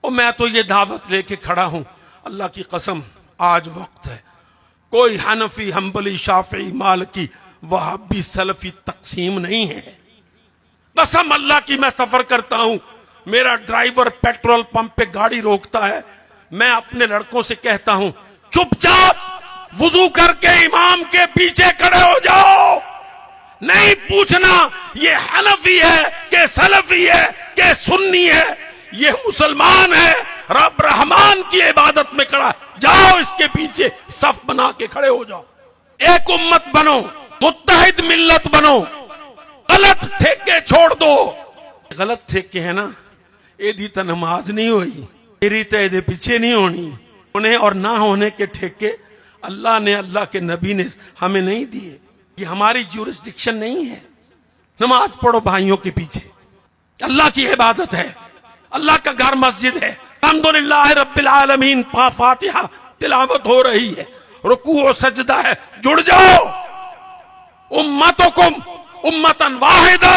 اور میں تو یہ دعوت لے کے کھڑا ہوں، اللہ کی قسم آج وقت ہے، کوئی حنفی، حنبلی، شافعی، مالکی، وہابی، سلفی تقسیم نہیں ہے۔ قسم اللہ کی میں سفر کرتا ہوں، میرا ڈرائیور پیٹرول پمپ پہ گاڑی روکتا ہے، میں اپنے لڑکوں سے کہتا ہوں چپ چاپ وضو کر کے امام کے پیچھے کھڑے ہو جاؤ، نہیں پوچھنا یہ حنفی ہے کہ سلفی ہے کہ سنی ہے، یہ مسلمان ہے، رب رحمان کی عبادت میں کھڑا، جاؤ اس کے پیچھے صف بنا کے کھڑے ہو جاؤ، ایک امت بنو، متحد ملت بنو، غلط ٹھیکے چھوڑ دو۔ غلط ٹھیکے ہیں نا، ایدی تا نماز نہیں ہوئی، میری تا ایدے پیچھے نہیں ہونی، ہونے اور نہ ہونے کے ٹھیکے اللہ نے، اللہ کے نبی نے ہمیں نہیں دیے، یہ ہماری جیورسڈکشن نہیں ہے۔ نماز پڑھو بھائیوں کے پیچھے، اللہ کی عبادت ہے، اللہ کا گھر مسجد ہے، الحمدللہ رب العالمین، فاتحہ تلاوت ہو رہی ہے، رکوع و سجدہ ہے، جڑ جاؤ، امتکم امتن واحدہ۔